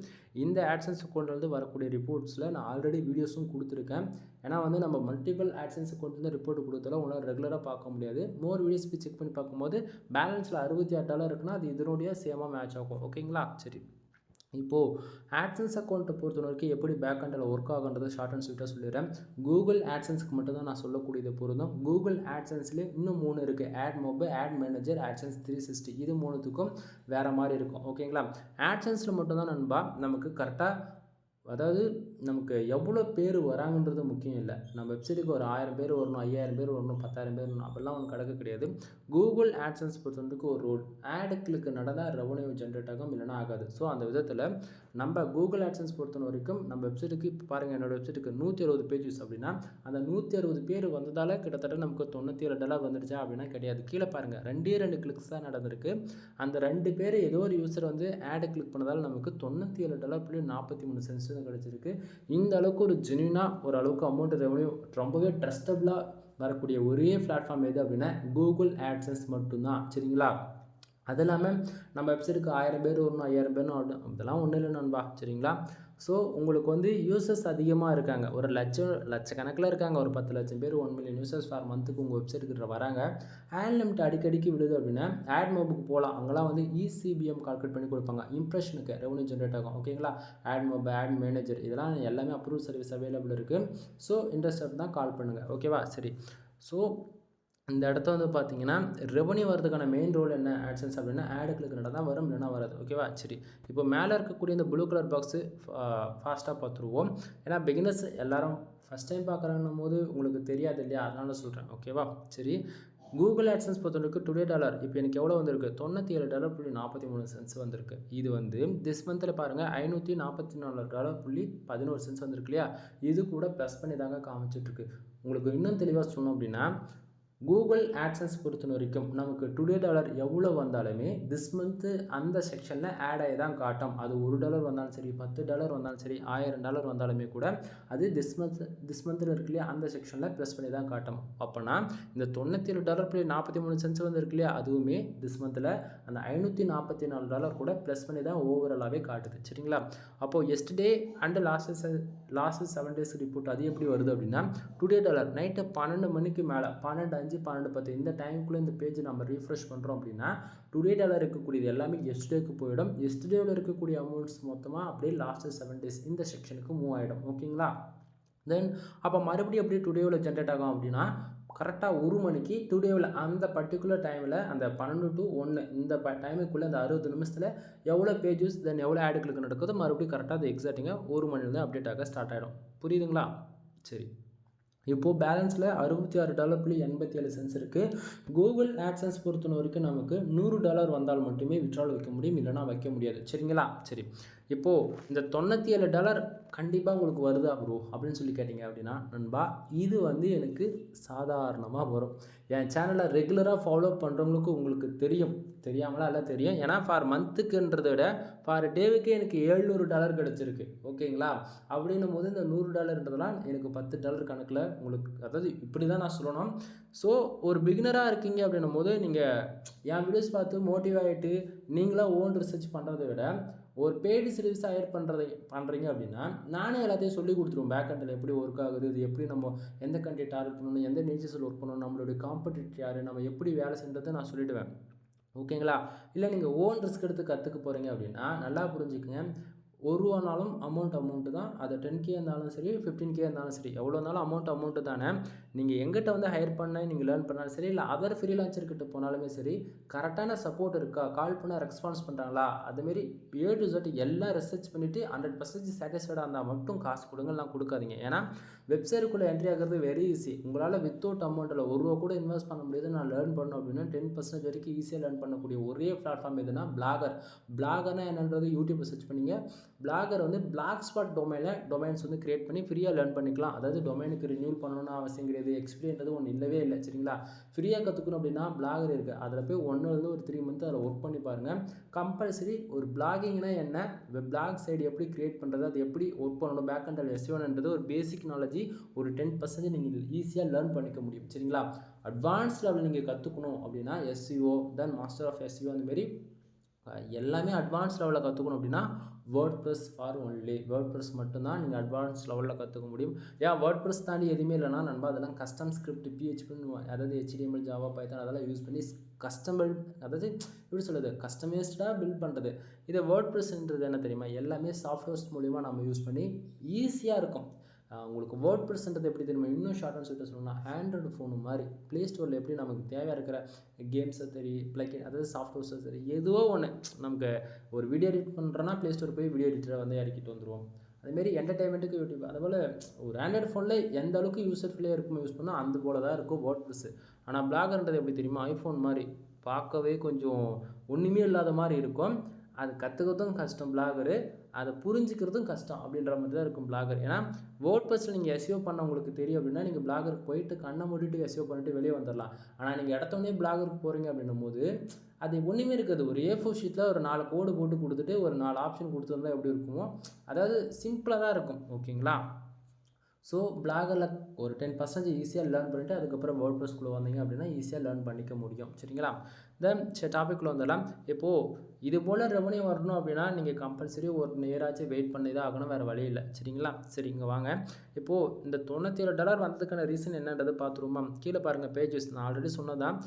இந்த ஆட்சன்ஸ் அக்கௌண்ட்டில் வந்து வரக்கூடிய ரிப்போர்ட்ஸில் நான் ஆல்ரெடி வீடியோஸும் கொடுத்துருக்கேன். ஏன்னா வந்து நம்ம மல்டிபிள் ஆட்சன்ஸ் அக்கௌண்ட் வந்து ரிப்போர்ட் கொடுத்தாலும் உங்களால் ரெகுலராக பார்க்க முடியாது. மோர் வீடியோஸ் போய் செக் பண்ணி பார்க்கும்போது பேலன்ஸில் $66 இருக்குன்னா அது இதனுடைய சேமாக மேட்ச் ஆகும். ஓகேங்களா? சரி, இப்போது ஆட்சன்ஸ் அக்கௌண்ட்டை பொறுத்த வரைக்கும் எப்படி பேக் எண்டில் ஒர்க் ஆகுன்றது ஷார்ட் அண்ட் ஸ்வீட்டாக சொல்லிடுறேன். கூகுள் ஆட்சன்ஸ்க்கு மட்டும் தான் நான் சொல்லக்கூடியது பொருந்தும். கூகுள் ஆட்சன்ஸ்லேயே இன்னும் 3 இருக்குது. Ad mobile, ad manager, AdSense 360. இது 3த்துக்கும் வேறு மாதிரி இருக்கும். ஓகேங்களா? ஆட்சன்ஸில் மட்டும்தான் நண்பா நமக்கு கரெக்டாக, அதாவது நமக்கு எவ்வளோ பேர் வராங்கன்றது முக்கியம் இல்லை. நம்ம வெப்சைட்டுக்கு ஒரு 1000 பேர் வரணும், 5000 பேர் வரணும், 10,000 பேர் வரணும், அப்படிலாம் ஒன்று கணக்கு கிடையாது. கூகுள் ஆட்சன்ஸ் பொறுத்தவரைக்கு ஒரு ரூல், ஆடு கிளிக்கு நடந்தால் ரெவன்யூ ஜென்ரேட் ஆகும், இல்லைனா ஆகாது. ஸோ அந்த விதத்தில் நம்ம கூகுள் ஆட்சன்ஸ் பொறுத்த வரைக்கும் நம்ம வெப்சைட்டுக்கு இப்போ பாருங்கள், என்னோடய வெப்சைட்டுக்கு 160 பேஜஸ் அப்படின்னா அந்த 160 பேர் வந்ததால் கிட்டத்தட்ட நமக்கு $97 வந்துடுச்சா அப்படின்னா கிடையாது. கீழே பாருங்கள், 2 கிளிக்ஸ் தான் நடந்திருக்கு. அந்த 2 பேர் ஏதோ ஒரு யூஸர் வந்து ஆடு கிளிக் பண்ணதால் நமக்கு $97.43 கிடச்சிருக்கு. இந்த அளவுக்கு ஒரு ஜென்யூனாக ஒரு அளவுக்கு அமௌண்ட் ரெவன்யூ ரொம்பவே ட்ரஸ்டபுளாக வரக்கூடிய ஒரே பிளாட்ஃபார்ம் எது அப்படின்னா கூகுள் ஆட்சன்ஸ் மட்டும்தான். சரிங்களா? அது இல்லாமல் நம்ம வெப்சைட்டுக்கு 1000 பேர் வரணும், 5000 பேர் வரணும், அதெல்லாம் ஒன்றும் இல்லை நண்பா. சரிங்களா? ஸோ உங்களுக்கு வந்து யூசர்ஸ் அதிகமாக இருக்காங்க, ஒரு லட்சக்கணக்கில் இருக்காங்க, ஒரு 10 லட்சம் பேர், 1 மில்லியன் யூசர்ஸ் ஃபார் மந்த்துக்கு உங்கள் வெப்சைட்டுக்கு வராங்க. ஆட் லிமிட் அடிக்கடிக்கு விழுது அப்படின்னா ஆட் மோபுக்கு போகலாம். அங்கெல்லாம் வந்து இசிபிஎம் கால்குலேட் பண்ணி கொடுப்பாங்க, இம்ப்ரெஷனுக்கு ரெவன்யூ ஜென்ரேட் ஆகும். ஓகேங்களா? ஆட் மொபைல், ஆட் மேனேஜர், இதெல்லாம் எல்லாமே அப்ரூவ் சர்வீஸ் அவைலபிள் இருக்குது. ஸோ இன்ட்ரெஸ்ட் தான் கால் பண்ணுங்கள். ஓகேவா? சரி. ஸோ இந்த இடத்த வந்து பார்த்தீங்கன்னா ரெவன்யூ வரதுக்கான மெயின் ரோல் என்ன ஆட்சன்ஸ் அப்படின்னா ஆடு கிளிக் நடந்தால் வரும், இல்லைனா வராது. ஓகேவா? சரி. இப்போ மேலே இருக்கக்கூடிய இந்த ப்ளூ கலர் பாக்ஸு ஃபாஸ்ட்டாக பார்த்துருவோம். ஏன்னா பிகினர்ஸ் எல்லோரும் ஃபஸ்ட் டைம் பார்க்குறாங்கன்னும் போது உங்களுக்கு தெரியாது இல்லையா, அதனால சொல்கிறேன். ஓகேவா? சரி. கூகுள் ஆட்சன்ஸ் பொறுத்தவரைக்கும் டுடே டாலர் இப்போ எனக்கு எவ்வளோ வந்திருக்கு, $97.43 வந்திருக்கு. இது வந்து திஸ் மந்தில் பாருங்கள் $544.11 வந்திருக்கு இல்லையா. இது கூட ப்ளஸ் பண்ணி தாங்க காமிச்சிட்ருக்கு. உங்களுக்கு இன்னும் தெளிவாக சொன்னோம் அப்படின்னா கூகுள் ஆட்சன்ஸ் பொறுத்த வரைக்கும் நமக்கு டுடே டாலர் எவ்வளோ வந்தாலுமே திஸ் மந்த்து அந்த செக்ஷனில் ஆட் ஆகி தான் காட்டும். அது $1 வந்தாலும் சரி, $10 வந்தாலும் சரி, $1000 வந்தாலுமே கூட அது திஸ் மந்தில் இருக்கு இல்லையா, அந்த செக்ஷனில் ப்ளஸ் பண்ணி தான் காட்டும். அப்போனா இந்த $97.43 வந்து இருக்கு இல்லையா, அதுவுமே திஸ் மந்தில் அந்த $544 கூட ப்ளஸ் பண்ணி தான் ஓவராலாகவே காட்டுது. சரிங்களா? அப்போது yesterday and last 7 days report அது எப்படி வருது அப்படின்னா டுடே டாலர் நைட்டு 12 மணிக்கு மேலே 12:05 12:10 இந்த டைமுக்குள்ளே இந்த பேஜ் நம்ம ரீஃப்ரெஷ் பண்ணுறோம் அப்படின்னா டுடே டாலர் இருக்கக்கூடியது எல்லாமே எஸ்டேக்கு போயிடும். எஸ்டேவில் இருக்கக்கூடிய அமௌண்ட்ஸ் மொத்தமாக அப்படியே லாஸ்ட் 7 days இந்த செக்ஷனுக்கு மூவ் ஆகிடும். ஓகேங்களா? தென் அப்போ மறுபடியும் அப்படியே டுடேவில் ஜென்ரேட் ஆகும் அப்படின்னா கரெக்டாக 1 மணிக்கு டுடேவில் அந்த பர்டிகுலர் டைமில் அந்த 12 to 1 இந்த டைமுக்குள்ளே அந்த 60 நிமிஷத்தில் எவ்வளோ பேஜஸ் தென் எவ்வளோ ஆடு கிளிக் நடக்குதோ மறுபடியும் கரெக்டாக அது எக்ஸாக்டிங்காக 1 மணிலேருந்து அப்டேட் ஆக ஸ்டார்ட் ஆகிடும். புரியுதுங்களா? சரி. இப்போது பேலன்ஸில் $66.87 இருக்குது. கூகுள் ஆட்சன்ஸ் பொறுத்த வரைக்கும் நமக்கு $100 வந்தால் மட்டுமே விட்ரால் வைக்க முடியும், இல்லைனா வைக்க முடியாது. சரிங்களா? சரி. இப்போது இந்த $97 கண்டிப்பாக உங்களுக்கு வருதா ப்ரோ அப்படின்னு சொல்லி கேட்டிங்க அப்படின்னா நண்பா, இது வந்து எனக்கு சாதாரணமாக வரும். என் சேனலை ரெகுலராக ஃபாலோ பண்ணுறவங்களுக்கு உங்களுக்கு தெரியும், தெரியாமலாம் எல்லாம் தெரியும். ஏன்னா ஃபார் மந்த்துக்குன்றதை விட ஃபார் டேவுக்கே எனக்கு $700 கிடச்சிருக்கு. ஓகேங்களா? அப்படின்னும் போது இந்த $100ன்றதெல்லாம் எனக்கு $10 கணக்கில் உங்களுக்கு, அதாவது இப்படி தான் நான் சொல்லணும். ஸோ ஒரு பிகினராக இருக்கீங்க அப்படின்னும் போது நீங்கள் என் வீடியோஸ் பார்த்து மோட்டிவ் ஆகிட்டு நீங்களாக ஓன் ரிசர்ச் பண்ணுறதை விட ஒரு பெய்டு சர்வீஸாக ஆட் பண்ணுறீங்க அப்படின்னா நானே எல்லாத்தையும் சொல்லி கொடுத்துருவோம். பேக் எண்டில் எப்படி ஒர்க் ஆகுது, இது எப்படி நம்ம எந்த கண்ட்ரி டார்கெட் பண்ணணும், எந்த நீச்சஸில் ஒர்க் பண்ணணும், நம்மளுடைய காம்படிட்டர் யார், நம்ம எப்படி வேலை செய்கிறதை நான் சொல்லிவிடுவேன். ஓகேங்களா? இல்லை நீங்கள் ஓன் ரிஸ்க் எடுத்து கற்றுக்க போகிறீங்க அப்படின்னா நல்லா புரிஞ்சுக்குங்க. ஒரு ரூபானாலும் அமௌண்ட்டு தான். அது 10K இருந்தாலும் சரி, 15K இருந்தாலும் சரி, எவ்வளோ இருந்தாலும் அமௌண்ட்டு தானே. நீங்கள் எங்கிட்ட வந்து ஹையர் பண்ண நீங்கள் லேர்ன் பண்ணாலும் சரி, இல்லை அதர் ஃப்ரீலான்சர்கிட்ட போனாலுமே சரி, கரெக்டான சப்போர்ட் இருக்கா, கால் பண்ணால் ரெஸ்பான்ஸ் பண்ணுறாங்களா, அதுமாரி A to Z எல்லாம் ரிசர்ச் பண்ணிவிட்டு 100% சாட்டிஸ்ஃபைடாக இருந்தால் மட்டும் காசு கொடுங்கலாம் கொடுக்காதீங்க. ஏன்னா வெப்சைட்டுக்குள்ளே என்ட்ரி ஆகிறது வெரி ஈஸி. உங்களால் வித்தவுட் அமௌண்ட்டில் ₹1 கூட இன்வெஸ்ட் பண்ண முடியாது. நான் லேர்ன் பண்ணணும் அப்படின்னா 10% வரைக்கும் ஈஸியாக லேர்ன் பண்ணக்கூடிய ஒரே பிளாட்ஃபார்ம் எதுனா பிளாகர்னா என்னன்றது யூடியூப்பை சர்ச் பண்ணிங்க. பிளாகர் வந்து பிளாக் ஸ்பாட் டொமைன்ஸ் வந்து கிரியேட் பண்ணி ஃப்ரீயாக லேர்ன் பண்ணிக்கலாம். அதாவது டொமைனுக்கு ரினியூல் பண்ணணும்னு அவசியம் கிடையாது. எக்ஸ்பீரியன்றது ஒன்று இல்லவே இல்லை. சரிங்களா? ஃப்ரீயாக கற்றுக்கணும் அப்படின்னா பிளாகர் இருக்குது. அதில் போய் 1 ஒரு 3 மந்த் அதில் ஒர்க் பண்ணி பாருங்கள். கம்பல்சரி ஒரு பிளாகிங்னா என்ன, பிளாக் சைடு எப்படி கிரியேட் பண்ணுறது, அது எப்படி ஒர்க் பண்ணணும், பேக் அண்ட் SEOன்றது ஒரு பேசிக் நாலேஜி ஒரு 10% நீங்கள் ஈஸியாக லேர்ன் பண்ணிக்க முடியும். சரிங்களா? அட்வான்ஸ் லெவல் நீங்கள் கற்றுக்கணும் அப்படின்னா SEO then master of SEO அந்தமாரி எல்லாமே அட்வான்ஸ் லெவலில் கற்றுக்கணும் அப்படின்னா வேர்ட்ப்ரெஸ் ஃபார் ஒன்லி. வேர்ட்ப்ரெஸ் மட்டும்தான் நீங்கள் அட்வான்ஸ் லெவலில் கற்றுக்க முடியும். ஏன் வேர்ட்ப்ரெஸ் தாண்டி எதுவுமே இல்லைனா நண்பா, அதெல்லாம் கஸ்டம் ஸ்கிரிப்ட் PHP, அதாவது HTML, ஜாவா, பைத்தான் அதெல்லாம் யூஸ் பண்ணி கஸ்டமர், அதாவது எப்படி சொல்கிறது, கஸ்டமைஸ்டாக பில்ட் பண்ணுறது. இதை வேர்ட் ப்ரெஸ்ன்றது என்ன தெரியுமா, எல்லாமே சாஃப்ட்வேர்ஸ் மூலிமா நம்ம யூஸ் பண்ணி ஈஸியாக இருக்கும். உங்களுக்கு வேர்ட் ப்ரெஸ்ன்றது எப்படி தெரியுமா, இன்னும் ஷார்ட் அண்ட் ஸ்வீட்டாக சொல்லணும்னா ஆண்ட்ராய்டு ஃபோனு மாதிரி ப்ளே ஸ்டோரில் எப்படி நமக்கு தேவையாக இருக்கிற கேம்ஸை சரி ப்ளக்கின், அதாவது சாஃப்ட்வேர்ஸை சரி, ஏதோ ஒன்று நமக்கு ஒரு வீடியோ எடிட் பண்ணுறோன்னா ப்ளே ஸ்டோர் போய் வீடியோ எடிட்டரை வந்து இறக்கிட்டு வந்துடுவோம். அதேமாரி என்டர்டைன்மெண்ட்டுக்கு யூடியூப். அதுபோல் ஒரு ஆண்ட்ராய்டு ஃபோனில் எந்த அளவுக்கு யூசர் ஃப்ரீயாக இருக்குமோ யூஸ் பண்ணால் அந்த போல தான் இருக்கும் வேர்ட் ப்ரெஸ்ஸு. ஆனால் பிளாகர்ன்றது எப்படி தெரியுமா, ஐஃபோன் மாதிரி பார்க்கவே கொஞ்சம் ஒன்றுமே இல்லாத மாதிரி இருக்கும். அது கற்றுக்கிறதும் கஷ்டம் பிளாகரு, அதை புரிஞ்சுக்கிறதும் கஷ்டம் அப்படின்ற மாதிரி தான் இருக்கும் பிளாகர். ஏன்னா வேர்ட் ப்ரெஸ்ஸில் நீங்கள் எஸ்இஓ பண்ண உங்களுக்கு தெரியும் அப்படின்னா நீங்கள் பிளாகருக்கு போயிட்டு கண்ணை மூடிட்டு எஸ்இஓ பண்ணிட்டு வெளியே வந்துடலாம். ஆனால் நீங்கள் இடத்தோடனே பிளாகருக்கு போகிறீங்க அப்படின்னும் போது அது ஒன்றுமே இருக்காது. ஒரு A4 ஷீட்டில் ஒரு 4 கோடு போட்டு கொடுத்துட்டு ஒரு 4 ஆப்ஷன் கொடுத்துருந்தா எப்படி இருக்குமோ, அதாவது சிம்பிளாக தான் இருக்கும். ஓகேங்களா? ஸோ பிளாகரில் ஒரு 10% ஈஸியாக லேர்ன் பண்ணிவிட்டு அதுக்கப்புறம் வேர்ட் ப்ரெஸ்க்குள்ளே வந்தீங்க அப்படின்னா ஈஸியாக லேர்ன் பண்ணிக்க முடியும். சரிங்களா? தென் டாப்பிக்கில் வந்துடலாம். இப்போது இது போல் ரெவன்யூ வரணும் அப்படின்னா நீங்கள் கம்பல்சரி ஒரு நேராச்சும் வெயிட் பண்ணி தான் ஆகணும், வேறு வழி இல்லை. சரிங்களா? சரி, இங்கே வாங்க. இப்போது இந்த $97 வந்ததுக்கான ரீசன் என்னன்றது பார்த்துருவோமா? கீழே பாருங்கள் பேஜஸ். நான் ஆல்ரெடி சொன்னதான்,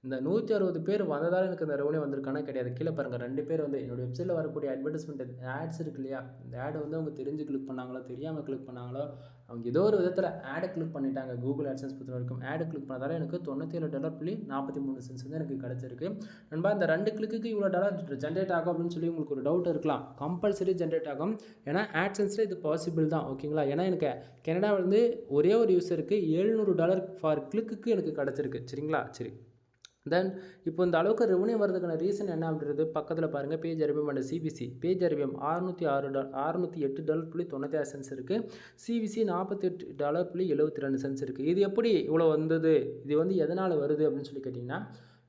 இந்த 160 பேர் வந்ததால் எனக்கு இந்த ரெவன்யூ வந்திருக்கானே கிடையாது. கீழே பாருங்கள் 2 பேர் வந்து என்னுடைய வெப்சைட்டில் வரக்கூடிய அட்வர்டைஸ்மெண்ட் ஆட்ஸ் இருக்கு இல்லையா, இந்த ஆடை வந்து அவங்க தெரிஞ்சு கிளிக் பண்ணாங்களோ தெரியாமல் கிளிக் பண்ணாங்களோ, அவங்க ஏதோ ஒரு விதத்தில் ஆடை கிளிக் பண்ணிட்டாங்க. கூகுள் ஆட்சன்ஸ் பொறுத்த வரைக்கும் ஆடை கிளிக் பண்ணதால் எனக்கு $97.43 வந்து எனக்கு கிடச்சிருக்கு. நண்பா, இந்த 2 கிளிக்கு இவ்வளோ டாலர் ஜென்ரேட் ஆகும் அப்படின்னு சொல்லி உங்களுக்கு ஒரு டவுட் இருக்கலாம். கம்பல்சரி ஜென்ரேட் ஆகும். ஏன்னா ஆட்சன்ஸில் இது பாசிபிள் தான். ஓகேங்களா? ஏன்னா எனக்கு கனடாவிலேருந்து ஒரே ஒரு யூஸருக்கு $700 ஃபார் கிளிக்கு எனக்கு கிடச்சிருக்கு. சரிங்களா? சரி, தென் இப்போ இந்த அளவுக்கு ரெவன்யூ வரதுக்கான ரீசன் என்ன அப்படின்றது பக்கத்தில் பாருங்கள். Page RPM and CVC. Page RPM $608.96 இருக்குது. CVC $48.72 இருக்குது. இது எப்படி இவ்வளோ வந்தது, இது வந்து எதனால் வருது அப்படின்னு சொல்லி கேட்டிங்கன்னா,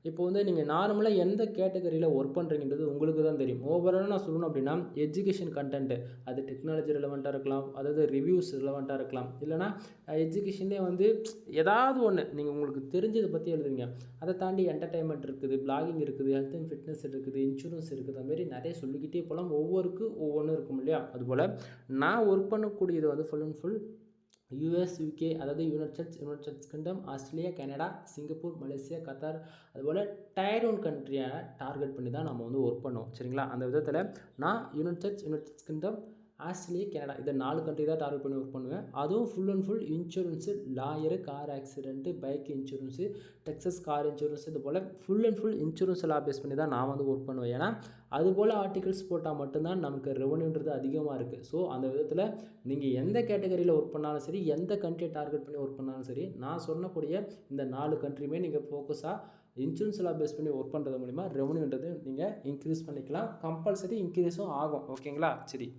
இப்போ வந்து நீங்கள் நார்மலாக எந்த கேட்டகரியில் ஒர்க் பண்ணுறீங்கன்றது உங்களுக்கு தான் தெரியும். ஓவராலாக நான் சொல்லணும் அப்படின்னா எஜுகேஷன் கண்டென்ட்டு, அது டெக்னாலஜி ரிலவெண்ட்டாக இருக்கலாம், அதாவது ரிவ்யூஸ் ரிலவெண்ட்டாக இருக்கலாம், இல்லைனா எஜுகேஷனே வந்து ஏதாவது ஒன்று நீங்கள் உங்களுக்கு தெரிஞ்சதை பற்றி எழுதுறீங்க. அதை தாண்டி என்டர்டைன்மெண்ட் இருக்குது, பிளாகிங் இருக்குது, ஹெல்த் அண்ட் ஃபிட்னஸ் இருக்குது, இன்சூரன்ஸ் இருக்குது, அதுமாரி நிறைய சொல்லிக்கிட்டே போகலாம். ஒவ்வொருக்கு ஒவ்வொன்றும் இருக்கும் இல்லையா? அதுபோல் நான் ஒர்க் பண்ணக்கூடியது வந்து full and full US, UK, அதாவது United states kingdom, Australia, Canada, Singapore, Malaysia, Qatar, அதுபோல் டயர் 1 கண்ட்ரியை டார்கெட் பண்ணி தான் நம்ம வந்து ஒர்க் பண்ணுவோம். சரிங்களா? அந்த விதத்தில் நான் United states kingdom, Australia, Canada, இதை 4 கண்ட்ரி தான் டார்கெட் பண்ணி ஒர்க் பண்ணுவேன். அதுவும் full and full insurance, lawyer, car accident, bike insurance, Texas car insurance, இது போல் ஃபுல் அண்ட் ஃபுல் இன்சூரன்ஸ் எல்லாம் பேஸ் பண்ணி தான் நான் வந்து ஒர்க் பண்ணுவேன். ஏன்னா அதுபோல் ஆர்டிகல்ஸ் போட்டால் மட்டும்தான் நமக்கு ரெவன்யூன்றது அதிகமாக இருக்குது. ஸோ அந்த விதத்தில் நீங்கள் எந்த கேட்டகரியில் ஒர்க் பண்ணாலும் சரி, எந்த கண்ட்ரியை டார்கெட் பண்ணி ஒர்க் பண்ணாலும் சரி, நான் சொன்னக்கூடிய இந்த 4 கண்ட்ரியுமே நீங்கள் ஃபோக்கஸாக இன்சூரன்ஸ் எல்லாம் பேஸ் பண்ணி ஒர்க் பண்ணுறது மூலிமா ரெவன்யூன்றது நீங்கள் இன்க்ரீஸ் பண்ணிக்கலாம். கம்பல்சரி இன்க்ரீஸும் ஆகும். ஓகேங்களா? சரி,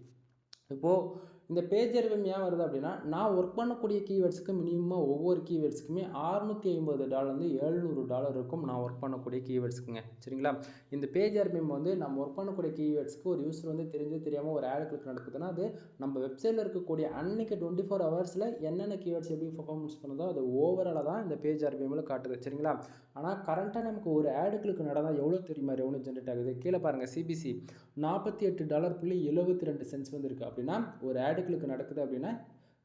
இப்போது இந்த பேஜ் RPM ஏன் வருது அப்படின்னா, நான் ஒர்க் பண்ணக்கூடிய கீவேர்ட்ஸுக்கு மினிமமாக ஒவ்வொரு கீவேர்ட்ஸுக்குமே $650 $700 இருக்கும். நான் ஒர்க் பண்ணக்கூடிய கீவேர்ட்ஸுக்குங்க. சரிங்களா? இந்த பேஜ் RPM வந்து நம்ம ஒர்க் பண்ணக்கூடிய கீவேர்ட்ஸ்க்கு ஒரு யூஸர் வந்து தெரியாமல் ஒரு ஆட் கிளிக் நடக்குதுன்னா, அது நம்ம வெப்சைட்டில் இருக்கக்கூடிய அன்னைக்கு 24 ஹவர்ஸில் என்னென்ன கீவேர்ட்ஸ் எப்படி பர்ஃபார்மன்ஸ் பண்ணுதோ அது ஓவராலாக தான் இந்த பேஜ் RPMல காட்டுது. சரிங்களா? ஆனால் கரண்ட்டாக நமக்கு ஒரு ஆட் கிளிக் நடந்தால் எவ்வளோ தெரியுமா ரெவன்யூ ஜென்ரேட் ஆகுது? கீழே பாருங்கள். CBC $48.72 வந்துருக்கு. அப்படின்னா ஒரு ஆடுகளுக்கு நடக்குது அப்படின்னா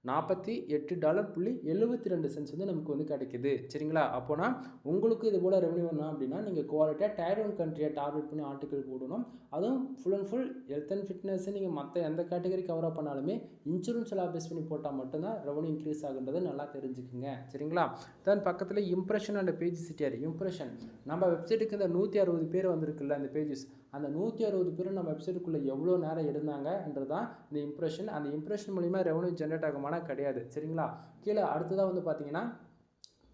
$48.72 வந்து நமக்கு வந்து கிடைக்குது. சரிங்களா? அப்போனா உங்களுக்கு இது போல் ரெவன்யூ வேணும் அப்படின்னா நீங்கள் குவாலிட்டியாக டயர் 1 கண்ட்ரியை டார்கெட் பண்ணி ஆர்டிக்கல் போடணும். அதுவும் full and full health and fitness, நீங்கள் மற்ற எந்த கேட்டகரி கவர் அப் பண்ணாலுமே இன்சூரன்ஸ் எல்லாம் பேஸ் பண்ணி போட்டால் மட்டும்தான் ரெவன்யூ இன்க்ரீஸ் ஆகுன்றது நல்லா தெரிஞ்சுக்குங்க. சரிங்களா? தென் பக்கத்தில் இம்ப்ரெஷன் அண்ட் பேஜ் சிட்டிஆர். இம்ப்ரெஷன் நம்ம வெப்சைட்டுக்கு இந்த 160 பேர் வந்திருக்குல்ல அந்த பேஜஸ், அந்த 160 பேரும் நம்ம வெப்சைட்டுக்குள்ளே எவ்வளோ நேரம் இருந்தாங்கன்றது தான் இந்த இம்ப்ரெஷன். அந்த இம்ப்ரெஷன் மூலிமா ரெவன்யூ ஜென்ரேட் ஆகுமானா கிடையாது. சரிங்களா? கீழே அடுத்ததாக வந்து பார்த்தீங்கன்னா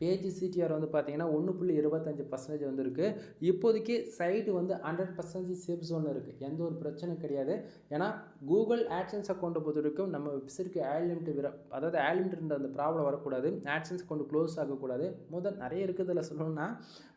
பேஜ் சிடிஆர் வந்து பார்த்தீங்கன்னா 1.25% வந்து இருக்குது. இப்போதைக்கு சைட்டு வந்து 100% சேஃப் ஜோன் இருக்குது. எந்த ஒரு பிரச்சனை கிடையாது. ஏன்னா கூகுள் ஆட்சன்ஸ் அக்கௌண்ட்டை பொறுத்த வரைக்கும் நம்ம வெப்சைட்டுக்கு ஆட் லிமிட் அதாவது ஆட் லிமிட்ன்ற அந்த ப்ராப்ளம் வரக்கூடாது. ஆட்சன்ஸ் அக்கௌண்ட் க்ளோஸ் ஆகக்கூடாது. நிறைய இருக்குதுல சொல்லணும்னா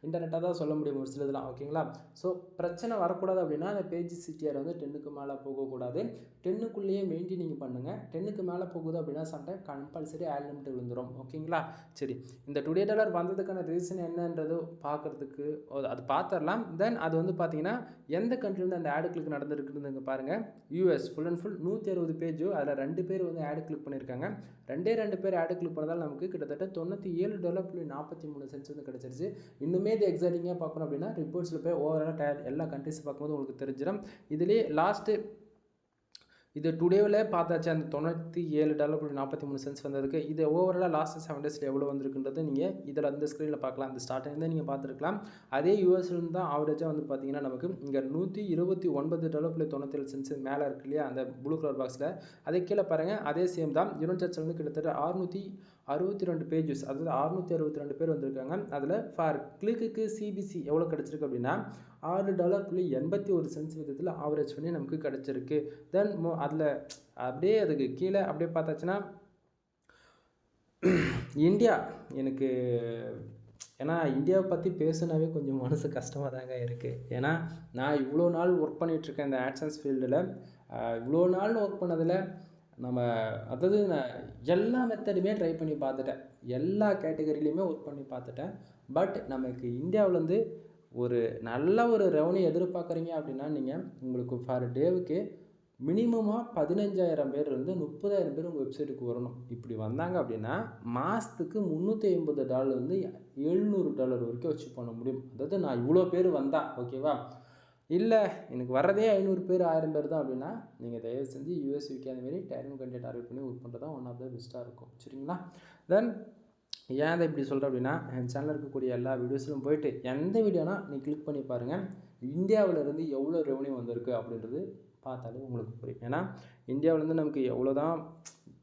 இன்டர்நெட்டாக தான் சொல்ல முடியும் ஒரு சிலதுலாம். ஓகேங்களா? ஸோ பிரச்சனை வரக்கூடாது அப்படின்னா அந்த பேஜ் சிடிஆர் வந்து 10க்கு மேலே போகக்கூடாது. 10க்குள்ளேயே மெயின்டைனிங் பண்ணுங்கள். 10க்கு மேலே போகுது அப்படின்னா சம்டைம் கம்பல்சரி ஆட் லிமிட் விழுந்துடும். ஓகேங்களா? சரி, இந்த $2 வந்ததுக்கான ரீசன் என்னன்றது பார்க்குறதுக்கு அது பார்த்துடலாம். தென் அது வந்து பார்த்தீங்கன்னா எந்த கண்ட்ரிலேருந்து அந்த ஆடு கிளிக் நடந்துருக்குன்னு பாருங்கள். US ஃபுல் அண்ட் ஃபுல் 160 பேஜோ, அதில் 2 பேர் வந்து ஆடு கிளிக் பண்ணியிருக்காங்க. 2 பேர் ஆடு கிளிக் பண்ணதால் நமக்கு கிட்டத்தட்ட $97.43 வந்து கிடச்சிருச்சு. இன்னுமே இது எக்ஸைட்டிங்காக பார்க்கணும் அப்படின்னா ரிப்போர்ட்ஸில் போய் ஓவராலாக எல்லா கண்ட்ரிஸ் பார்க்கும்போது உங்களுக்கு தெரிஞ்சிடும். இதுலேயே லாஸ்ட்டு இது டுடேவில் பார்த்தாச்சு அந்த $97.43 வந்ததுக்கு. இது ஓவராலாக லாஸ்ட் 7 டேஸில் எவ்வளோ வந்திருக்குன்றது நீங்கள் இதில் இந்த ஸ்க்ரீனில் பார்க்கலாம். இந்த ஸ்டார்டிங்லேருந்து நீங்கள் பார்த்துருக்கலாம். அதே யூஎஸ்லேருந்து தான் ஆவரேஜாக வந்து பார்த்தீங்கன்னா நமக்கு இங்கே $129.97 மேலே இருக்கு இல்லையா அந்த ப்ளூ கலர் பாக்ஸில். அதை கீழே பாருங்கள், அதே சேம் தான். யுனைடெட் ஸ்டேட்ஸ்லேருந்து கிட்டத்தட்ட 662 பேஜஸ், அதாவது 662 பேர் வந்திருக்காங்க. அதில் ஃபார் கிளிக்கு சிபிசி எவ்வளோ கிடச்சிருக்கு அப்படின்னா $6.81 விதத்தில் ஆவரேஜ் பண்ணி நமக்கு கிடச்சிருக்கு. தென் அதில் அப்படியே அதுக்கு கீழே அப்படியே பார்த்தாச்சுன்னா இந்தியா, எனக்கு ஏன்னா இந்தியாவை பற்றி பேசுனாவே கொஞ்சம் மனசு கஷ்டமாக தாங்க இருக்குது. ஏன்னா நான் இவ்வளோ நாள் ஒர்க் பண்ணிகிட்ருக்கேன் இந்த ஆட்சன்ஸ் ஃபீல்டில். இவ்வளோ நாள் ஒர்க் பண்ணதில் நம்ம அதாவது நான் எல்லா மெத்தடுமே ட்ரை பண்ணி பார்த்துட்டேன், எல்லா கேட்டகரியிலையுமே ஒர்க் பண்ணி பார்த்துட்டேன். பட் நமக்கு இந்தியாவிலேருந்து ஒரு நல்ல ஒரு ரெவன்யூ எதிர்பார்க்குறீங்க அப்படின்னா நீங்கள் உங்களுக்கு ஃபார் டேவுக்கு மினிமமாக 15,000 பேர்லேருந்து 30,000 பேர் உங்கள் வெப்சைட்டுக்கு வரணும். இப்படி வந்தாங்க அப்படின்னா மாதத்துக்கு $350 $700 வரைக்கும் வச்சு பண்ண முடியும். அதாவது நான் இவ்வளோ பேர் வந்தால் ஓகேவா. இல்லை எனக்கு வரதே 500 பேர் 1000 பேர் தான் அப்படின்னா நீங்கள் தயவு செஞ்சு யூஎஸ் யூகே அந்தமாரி டைம் கண்டென்ட் டார்கெட் பண்ணி ஒர்க் பண்ணுறது தான் ஒன் ஆஃப் த பெஸ்ட்டாக இருக்கும். சரிங்களா. தென் ஏன் அதை இப்படி சொல்கிறேன் அப்படின்னா என் சேனலில் இருக்கக்கூடிய எல்லா வீடியோஸிலும் போயிட்டு எந்த வீடியோனா நீ கிளிக் பண்ணி பாருங்கள், இந்தியாவிலேருந்து எவ்வளோ ரெவன்யூ வந்திருக்கு அப்படின்றது பார்த்தாலே உங்களுக்கு புரியும். ஏன்னா இந்தியாவிலேருந்து நமக்கு எவ்வளோ தான்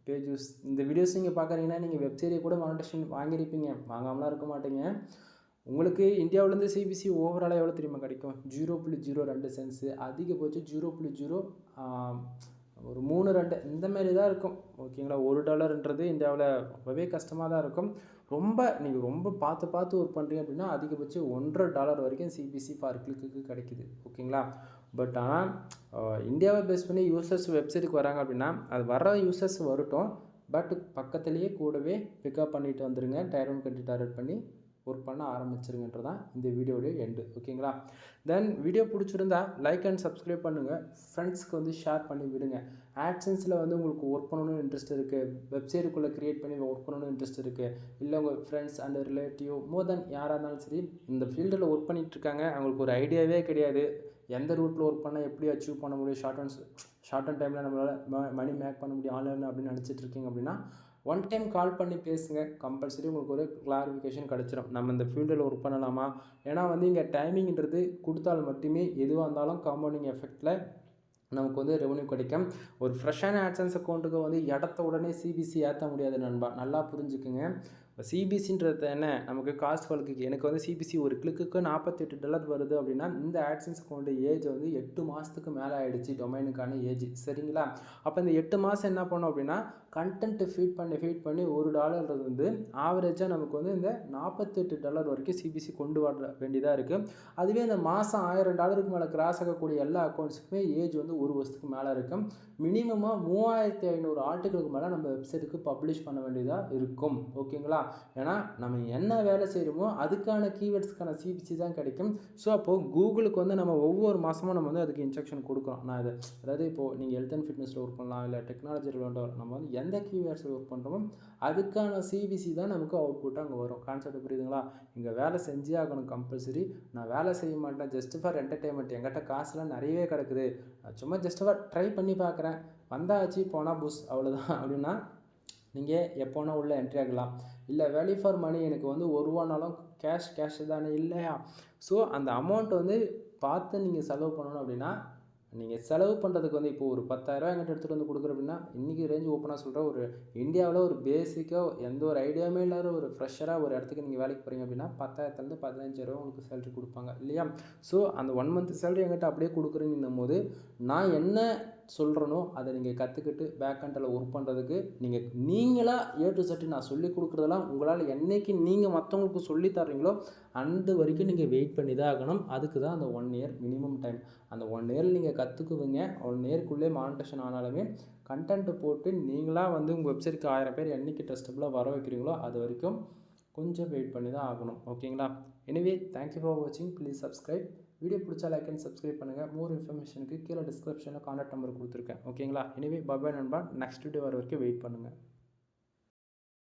பேஜஸ் இந்த வீடியோஸ் நீங்கள் பார்க்குறீங்கன்னா நீங்கள் வெப்சைட்டை கூட மானிட்டேஷன் வாங்கியிருப்பீங்க, வாங்காமலாம் இருக்க மாட்டீங்க. உங்களுக்கு இந்தியாவிலேருந்து சிபிசி ஓவராலாக எவ்வளோ தெரியுமா கிடைக்கும்? 0.02 சென்ட்ஸு, அதிகபட்சம் 0.032 இந்த மாதிரி தான் இருக்கும். ஓகேங்களா. $1ன்றது இந்தியாவில் ரொம்பவே கஷ்டமாக தான் இருக்கும். நீங்கள் ரொம்ப பார்த்து ஒர்க் பண்ணுறீங்க அப்படின்னா அதிகபட்சம் $1.50 வரைக்கும் சிபிசி ஃபார் கிளிக்கு கிடைக்குது. ஓகேங்களா. பட் ஆனால் இந்தியாவை பேஸ் பண்ணி யூசர்ஸ் வெப்சைட்டுக்கு வராங்க அப்படின்னா அது வர யூசர்ஸ் வரட்டும், பட் பக்கத்துலேயே கூடவே பிக்கப் பண்ணிட்டு வந்துடுங்க. டயர் 1 கண்ட்ரி டார்கெட் பண்ணி ஒர்க் பண்ண ஆரம்பிச்சிருங்கன்றதான் இந்த வீடியோடைய எண்டு. ஓகேங்களா. தென் வீடியோ பிடிச்சிருந்தா லைக் அண்ட் சப்ஸ்கிரைப் பண்ணுங்கள், ஃப்ரெண்ட்ஸ்க்கு வந்து ஷேர் பண்ணி விடுங்க. ஆட்சன்ஸில் வந்து உங்களுக்கு ஒர்க் பண்ணணும்னு இன்ட்ரெஸ்ட் இருக்குது, வெப்சைட்டுக்குள்ளே க்ரியேட் பண்ணி ஒர்க் பண்ணணும்னு இன்ட்ரெஸ்ட் இருக்குது, இல்லை உங்கள் ஃப்ரெண்ட்ஸ் அண்ட் ரிலேட்டிவ் மோர் தென் யாராக இருந்தாலும் சரி இந்த ஃபீல்டில் ஒர்க் பண்ணிகிட்ருக்காங்க, அவங்களுக்கு ஒரு ஐடியாவே கிடையாது எந்த ரூட்டில் ஒர்க் பண்ணால் எப்படி அச்சீவ் பண்ண முடியும், ஷார்ட் அண்ட் டைமில் நம்மளால் மணி மேக் பண்ண முடியும் ஆன்லைனில் அப்படின்னு நினச்சிட்டு இருக்கீங்க அப்படின்னா ஒன் டைம் கால் பண்ணி பேசுங்க. கம்பல்சரி உங்களுக்கு ஒரு கிளாரிஃபிகேஷன் கிடச்சிடும் நம்ம இந்த ஃபீல்டில் ஒர்க் பண்ணலாமா. ஏன்னா வந்து இங்கே டைமிங்கிறது கொடுத்தால் மட்டுமே எதுவாக இருந்தாலும் காம்பவுண்டிங் எஃபெக்டில் நமக்கு வந்து ரெவன்யூ கிடைக்கும். ஒரு ஃப்ரெஷ்ஷான ஆட்சன்ஸ் அக்கௌண்ட்டுக்கு வந்து இடத்த உடனே சிபிசி ஏற்ற முடியாது நண்பா, நல்லா புரிஞ்சுக்குங்க. சிபிசின்றது என்ன, நமக்கு காஸ்ட் வழக்குக்கு எனக்கு வந்து சிபிசி ஒரு கிளிக்கு $48 வருது அப்படின்னா இந்த ஆட்சன்ஸ் அக்கௌண்ட் ஏஜ் வந்து 8 மாதத்துக்கு மேலே ஆகிடுச்சு டொமைனுக்கான ஏஜ். சரிங்களா. அப்போ இந்த 8 மாதம் என்ன பண்ணோம் அப்படின்னா கண்டென்ட்டு ஃபீட் பண்ணி $1 வந்து ஆவரேஜாக நமக்கு வந்து இந்த $48 வரைக்கும் சிபிசி கொண்டு வர வேண்டியதாக இருக்குது. அதுவே இந்த மாதம் $1000 மேலே கிராஸ் ஆகக்கூடிய எல்லா அக்கௌண்ட்ஸுக்குமே ஏஜ் வந்து 1 வருஷத்துக்கு மேலே இருக்கும். மினிமமாக 3500 ஆர்டிகளுக்கு மேலே நம்ம வெப்சைட்டுக்கு பப்ளிஷ் பண்ண வேண்டியதாக இருக்கும். ஓகேங்களா. ஏன்னா நம்ம என்ன வேலை செய்கிறோமோ அதுக்கான கீவேர்ட்ஸ்க்கான சிபிசி தான் கிடைக்கும். ஸோ அப்போது கூகுளுக்கு வந்து நம்ம ஒவ்வொரு மாதமும் நம்ம வந்து அதுக்கு இன்ஸ்ட்ரக்ஷன் கொடுக்குறோம். நான் இது அதாவது இப்போது நீங்கள் ஹெல்த் அண்ட் ஃபிட்னஸில் ஒர்க் பண்ணலாம், இல்லை டெக்னாலஜி ரிலேட்டட் நம்ம வந்து எந்த கீவேர்ட்ஸில் ஒர்க் பண்ணுறோமோ அதுக்கான சிபிசி தான் நமக்கு அவுட்புட்டாக அங்கே வரும். கான்செப்ட் புரியுதுங்களா. இங்கே வேலை செஞ்சே ஆகணும் கம்பல்சரி. நான் வேலை செய்ய மாட்டேன் ஜஸ்ட் ஃபார் என்டர்டெயின்மெண்ட், எங்கிட்ட காசுலாம் நிறையவே கிடக்குது, சும்மா ஜஸ்ட் ஃபார் ட்ரை பண்ணி பார்க்குறேன், வந்தாச்சு போனால் புஷ் அவ்வளோதான் அப்படின்னா நீங்கள் எப்போனா உள்ளே என்ட்ரி ஆகலாம். இல்லை வேல்யூ ஃபார் மணி எனக்கு வந்து $1 கேஷ் தானே இல்லையா. ஸோ அந்த அமௌண்ட் வந்து பார்த்து நீங்கள் செலவு பண்ணணும் அப்படின்னா நீங்கள் செலவு பண்ணுறதுக்கு வந்து இப்போ ஒரு 10,000 எங்கிட்ட எடுத்துகிட்டு வந்து கொடுக்குற அப்படின்னா இன்றைக்கி ரேஞ்ச் ஓப்பனாக சொல்கிறேன், ஒரு இந்தியாவில் ஒரு பேசிக்காக எந்த ஒரு ஐடியாவுமே இல்லாத ஒரு ஃப்ரெஷராக ஒரு இடத்துக்கு நீங்கள் வேலைக்கு போகிறீங்க அப்படின்னா 10,000 15,000 உங்களுக்கு சேலரி கொடுப்பாங்க இல்லையா. ஸோ அந்த 1 மந்த் சேலரி எங்கிட்ட அப்படியே கொடுக்குறீங்கன்னும் போது நான் என்ன சொல்கிறனோ அதை நீங்கள் கற்றுக்கிட்டு பேக்கெண்டில் ஒர்க் பண்ணுறதுக்கு நீங்களாக A to Z நான் சொல்லி கொடுக்குறதெல்லாம் உங்களால் என்றைக்கு நீங்கள் மற்றவங்களுக்கு சொல்லி தர்றீங்களோ அந்த வரைக்கும் நீங்கள் வெயிட் பண்ணி தான் ஆகணும். அதுக்கு தான் அந்த 1 இயர் மினிமம் டைம். அந்த 1 இயரில் நீங்கள் கற்றுக்குவீங்க. 1 இயர்க்குள்ளே மானிட்டேஷன் ஆனாலுமே கண்டென்ட்டு போட்டு நீங்களாக வந்து உங்கள் வெப்சைட்டுக்கு 1000 பேர் என்றைக்கு ட்ரஸ்டபுளாக வர வைக்கிறீங்களோ அது வரைக்கும் கொஞ்சம் வெயிட் பண்ணி தான் ஆகணும். ஓகேங்களா? எனிவே தேங்க்யூ ஃபார் வாட்சிங். Please subscribe. வீடியோ பிடிச்சா லைக் அண்ட் சப்ஸ்கிரைப் பண்ணுங்கள். மோர் இன்ஃபர்மேஷனுக்கு கீழே டிஸ்கிரிப்ஷனில் கான்டாக்ட் நம்பர் கொடுத்துருக்கேன். ஓகேங்களா? எனிவே பாய் நண்பா. நெக்ஸ்ட் வீடியோ வர வரைக்கும் வெயிட் பண்ணுங்கள்.